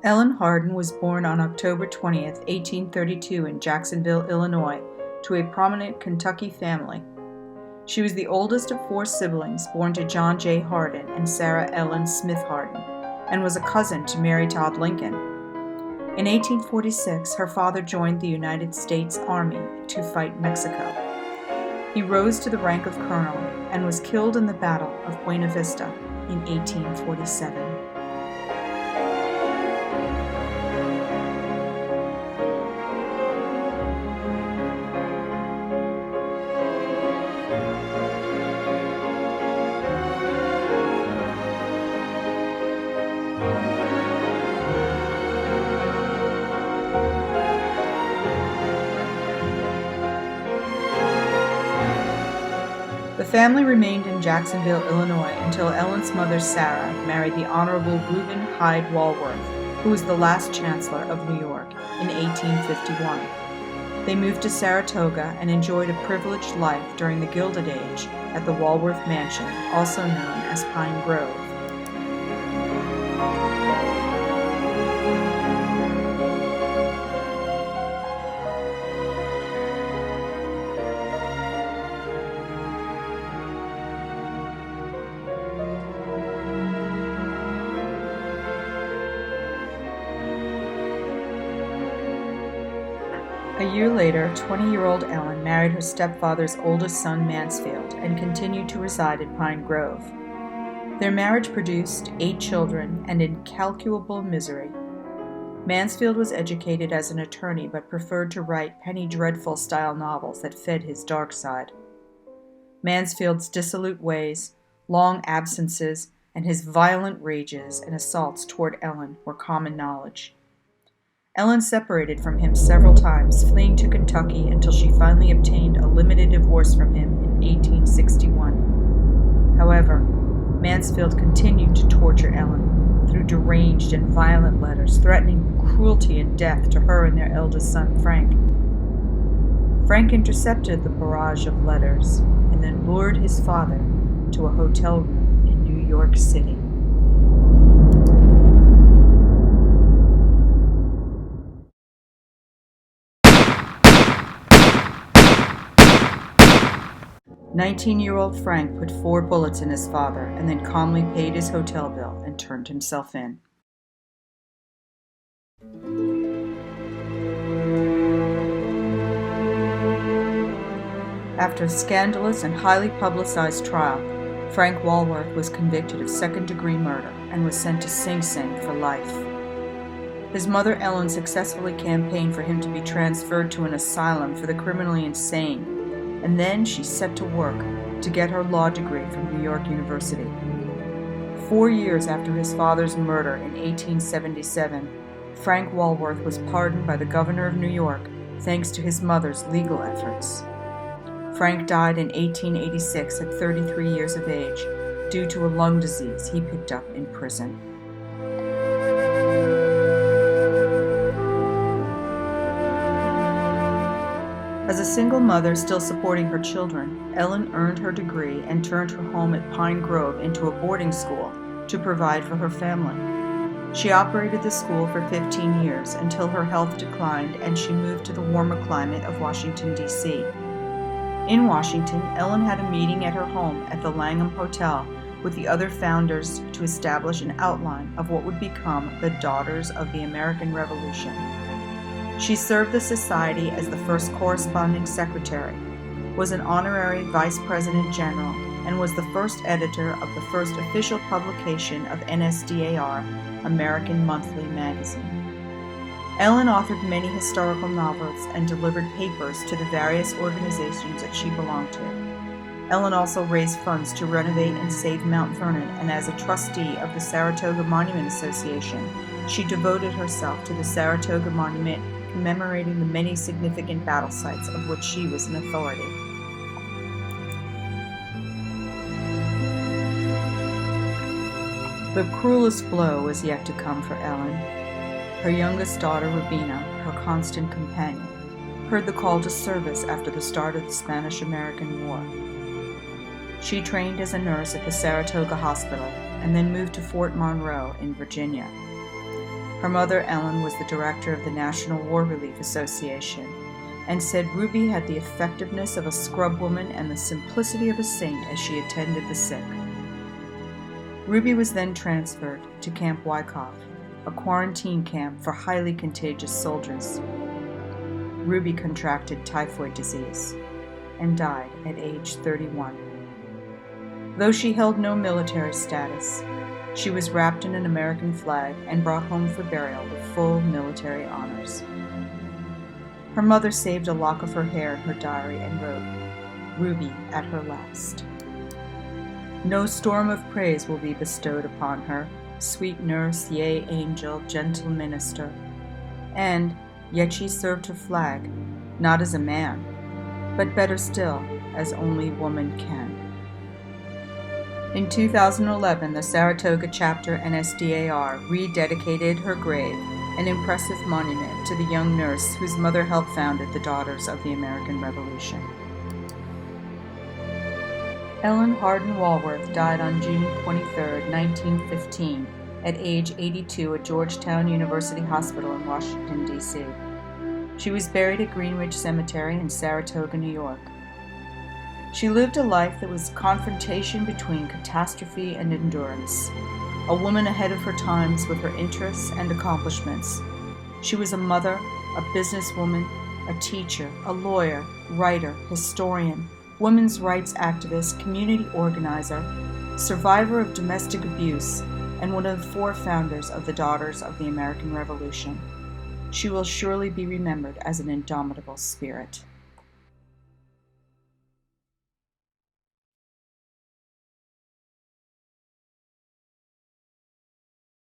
Ellen Hardin was born on October 20, 1832 in Jacksonville, Illinois, to a prominent Kentucky family. She was the oldest of four siblings born to John J. Hardin and Sarah Ellen Smith Hardin, and was a cousin to Mary Todd Lincoln. In 1846, her father joined the United States Army to fight Mexico. He rose to the rank of colonel and was killed in the Battle of Buena Vista in 1847. The family remained in Jacksonville, Illinois until Ellen's mother, Sarah, married the Honorable Reuben Hyde Walworth, who was the last Chancellor of New York, in 1851. They moved to Saratoga and enjoyed a privileged life during the Gilded Age at the Walworth Mansion, also known as Pine Grove. A year later, 20-year-old Ellen married her stepfather's oldest son, Mansfield, and continued to reside at Pine Grove. Their marriage produced 8 children and incalculable misery. Mansfield was educated as an attorney but preferred to write Penny Dreadful-style novels that fed his dark side. Mansfield's dissolute ways, long absences, and his violent rages and assaults toward Ellen were common knowledge. Ellen separated from him several times, fleeing to Kentucky until she finally obtained a limited divorce from him in 1861. However, Mansfield continued to torture Ellen through deranged and violent letters, threatening cruelty and death to her and their eldest son, Frank. Frank intercepted the barrage of letters and then lured his father to a hotel room in New York City. "19-year-old Frank put 4 bullets in his father and then calmly paid his hotel bill and turned himself in." After a scandalous and highly publicized trial, Frank Walworth was convicted of second-degree murder and was sent to Sing Sing for life. His mother Ellen successfully campaigned for him to be transferred to an asylum for the criminally insane, and then she set to work to get her law degree from New York University. 4 years after his father's murder in 1877, Frank Walworth was pardoned by the governor of New York thanks to his mother's legal efforts. Frank died in 1886 at 33 years of age due to a lung disease he picked up in prison. As a single mother still supporting her children, Ellen earned her degree and turned her home at Pine Grove into a boarding school to provide for her family. She operated the school for 15 years until her health declined and she moved to the warmer climate of Washington, D.C. In Washington, Ellen had a meeting at her home at the Langham Hotel with the other founders to establish an outline of what would become the Daughters of the American Revolution. She served the society as the first corresponding secretary, was an honorary vice president general, and was the first editor of the first official publication of NSDAR, American Monthly Magazine. Ellen authored many historical novels and delivered papers to the various organizations that she belonged to. Ellen also raised funds to renovate and save Mount Vernon, and as a trustee of the Saratoga Monument Association, she devoted herself to the Saratoga Monument, commemorating the many significant battle sites of which she was an authority. The cruelest blow was yet to come for Ellen. Her youngest daughter, Rubina, her constant companion, heard the call to service after the start of the Spanish-American War. She trained as a nurse at the Saratoga Hospital and then moved to Fort Monroe in Virginia. Her mother, Ellen, was the director of the National War Relief Association and said Ruby had the effectiveness of a scrubwoman and the simplicity of a saint as she attended the sick. Ruby was then transferred to Camp Wyckoff, a quarantine camp for highly contagious soldiers. Ruby contracted typhoid disease and died at age 31. Though she held no military status, she was wrapped in an American flag and brought home for burial with full military honors. Her mother saved a lock of her hair in her diary and wrote, "Ruby at her last." No storm of praise will be bestowed upon her, sweet nurse, yea, angel, gentle minister. And yet she served her flag, not as a man, but better still, as only woman can. In 2011, the Saratoga chapter NSDAR rededicated her grave, an impressive monument to the young nurse whose mother helped founded the Daughters of the American Revolution. Ellen Hardin Walworth died on June 23, 1915, at age 82 at Georgetown University Hospital in Washington, D.C. She was buried at Greenwich Cemetery in Saratoga, New York. She lived a life that was confrontation between catastrophe and endurance, a woman ahead of her times with her interests and accomplishments. She was a mother, a businesswoman, a teacher, a lawyer, writer, historian, women's rights activist, community organizer, survivor of domestic abuse, and one of the 4 founders of the Daughters of the American Revolution. She will surely be remembered as an indomitable spirit.